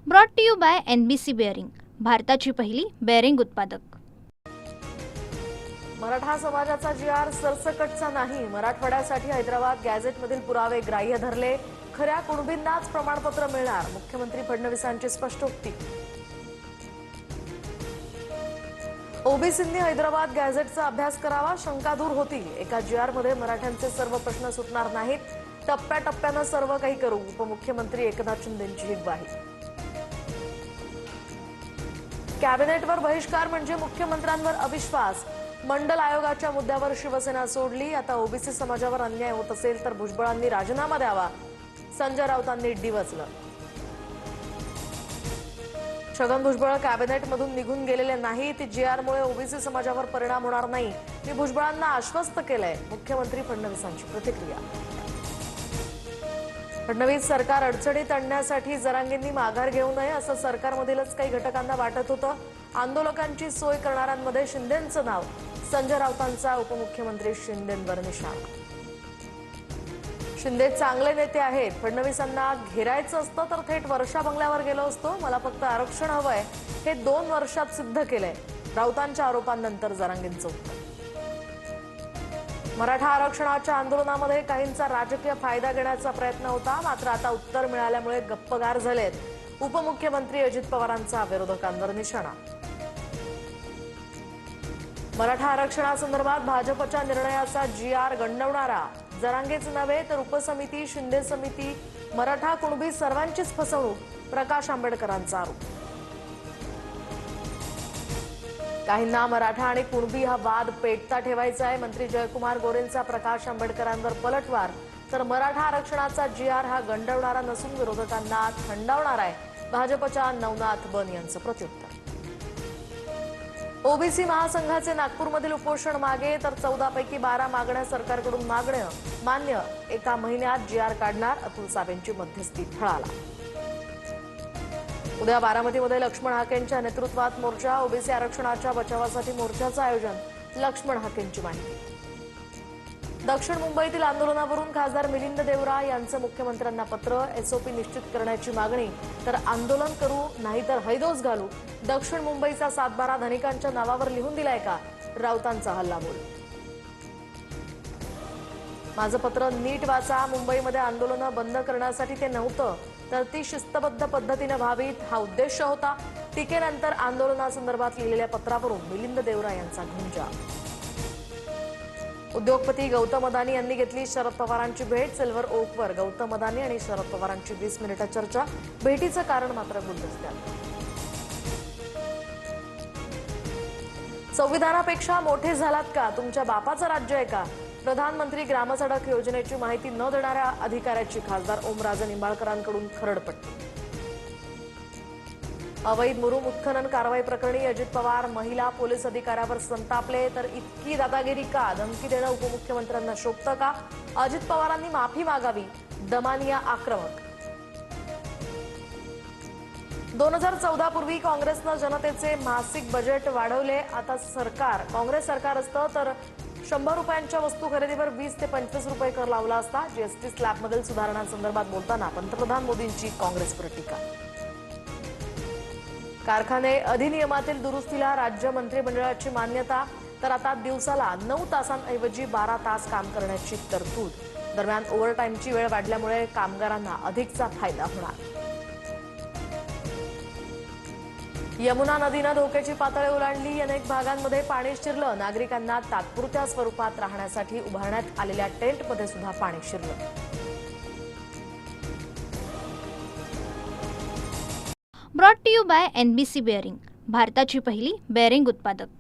Brought to you by NBC bearing, भारताची पहिली bearing उत्पादक। मराठा समाजाचा जी.आर. सरसकटचा नाही, मराठवाड्यासाठी हैदराबाद गॅझेटमधील पुरावे ग्राह्य धरले, खऱ्या कुणबींनाच प्रमाणपत्र मिळणार, मुख्यमंत्री फडणवीसांची स्पष्टोक्ती। ओबीसींनी हैदराबाद गॅझेटचा अभ्यास करावा, शंका दूर होतील, एका जी.आर. मध्ये मराठ्यांचे सर्व प्रश्न सुटणार नाहीत, टप्प्याटप्प्यानं सर्व काही करू, उपमुख्यमंत्री एकनाथ शिंदेंची ग्वाही। कॅबिनेटवर बहिष्कार म्हणजे मुख्यमंत्र्यांवर अविश्वास, मंडल आयोगाच्या मुद्द्यावर शिवसेना सोडली, आता ओबीसी समाजावर अन्याय होत असेल तर भुजबळांनी राजीनामा द्यावा, संजय राऊतांनी डिवचलं। छगन भुजबळ कॅबिनेटमधून निघून गेलेले नाहीत, जी.आर.मुळे ओबीसी समाजावर परिणाम होणार नाही, मी भुजबळांना आश्वस्त केलंय, मुख्यमंत्री फडणवीसांची प्रतिक्रिया। फडणवीस सरकार अडचणीत आणण्यासाठी जरांगेंनी माघार घेऊ नये असं सरकारमधीलच काही घटकांना वाटत होतं, आंदोलकांची सोय करणाऱ्यांमध्ये शिंदेंचं नाव, संजय राऊतांचा उपमुख्यमंत्री शिंदेंवर निशाणा। शिंदे चांगले नेते आहेत, फडणवीसांना घेरायचं असतं तर थेट वर्षा बंगल्यावर गेलो असतो, मला फक्त आरक्षण हवंय हे 2 वर्षात सिद्ध केलंय, राऊतांच्या आरोपांनंतर जरांगेंचं उत्तर। मराठा आरक्षणाच्या आंदोलनामध्ये काहींचा राजकीय फायदा घेण्याचा प्रयत्न होता, मात्र आता उत्तर मिळाल्यामुळे गप्पगार झालेत, उपमुख्यमंत्री अजित पवारांचा विरोधकांवर निशाणा। मराठा आरक्षणासंदर्भात भाजपच्या निर्णयाचा जी.आर. गंडवणारा, जरांगेच नव्हे तर उपसमिती, शिंदे समिती, मराठा कुणबी सर्वांचीच फसवणूक, प्रकाश आंबेडकरांचा आरोप। काहींना मराठा आणि कुणबी हा वाद पेटता ठेवायचा आहे, मंत्री जयकुमार गोरेंचा प्रकाश आंबेडकरांवर पलटवार, तर मराठा आरक्षणाचा जी.आर. हा गंडवणारा नसून विरोधकांना थंडावणार आहे, भाजपच्या नवनाथ बन यांचं प्रत्युत्तर। ओबीसी महासंघाचे नागपूरमधील उपोषण मागे, तर 14 पैकी 12 मागण्या सरकारकडून मान्य, एका महिन्यात जी.आर. काढणार, अतुल सावेंची मध्यस्थी फळाला। उद्या बारामतीमध्ये लक्ष्मण हाकेंच्या नेतृत्वात मोर्चा, ओबीसी आरक्षणाच्या बचावासाठी मोर्चाचं आयोजन, लक्ष्मण हाकेंची माहिती। दक्षिण मुंबईतील आंदोलनावरून खासदार मिलिंद देवरा यांचं मुख्यमंत्र्यांना पत्र, एसओपी निश्चित करण्याची मागणी, तर आंदोलन करू नाहीतर हैदोस घालू, दक्षिण मुंबईचा 7-12 धनिकांच्या नावावर लिहून दिलाय का, राऊतांचा हल्लाबोल। माझं पत्र नीट वाचा, मुंबईमध्ये आंदोलनं बंद करण्यासाठी ते नव्हतं, तर ती शिस्तबद्ध पद्धतीने व्हावीत हा उद्देश होता, टीकेनंतर आंदोलनासंदर्भात लिहिलेल्या पत्रावरून मिलिंद देवरा यांचा घुमजा। उद्योगपती गौतम अदानी यांनी घेतली शरद पवारांची भेट, सिल्व्हर ओकवर गौतम अदानी आणि शरद पवारांची 20 मिनिटं चर्चा, भेटीचं कारण मात्र गुलदस्त्यात। संविधानापेक्षा मोठे झालात का, तुमच्या बापाचं राज्य आहे का, प्रधानमंत्री ग्रामसडक योजनेची माहिती न देणाऱ्या अधिकाऱ्याची खासदार ओमराजे निंबाळकरांकडून खरडपट्टी। अवैध मुरुम उत्खनन कारवाई प्रकरणी अजित पवार महिला पोलीस अधिकाऱ्यावर संतापले, तर इतकी दादागिरी का, धमकी देणं उपमुख्यमंत्र्यांना शोभतं का, अजित पवारांनी माफी मागावी, दमानिया आक्रमक। 2014 पूर्वी काँग्रेसनं जनतेचे मासिक बजेट वाढवले, आता काँग्रेस सरकार असतं तर 100 रुपयांच्या वस्तू खरेदीवर 20 ते 25 रुपये कर लावला असता, जीएसटी स्लॅबमधील सुधारणांसंदर्भात बोलताना पंतप्रधान मोदींची काँग्रेसवर टीका। कारखाने अधिनियमातील दुरुस्तीला राज्य मंत्रिमंडळाची मान्यता, तर आता दिवसाला 9 तासांऐवजी 12 तास काम करण्याची तरतूद, दरम्यान ओव्हरटाईमची वेळ वाढल्यामुळे कामगारांना अधिकचा फायदा होणार। यमुना नदीनं धोक्याची पातळी ओलांडली, अनेक भागांमध्ये पाणी शिरलं, नागरिकांना तात्पुरत्या स्वरूपात राहण्यासाठी उभारण्यात आलेल्या टेंटमध्ये सुद्धा पाणी शिरलं। Brought to you by NBC bearing, भारताची पहिली बेअरिंग उत्पादक।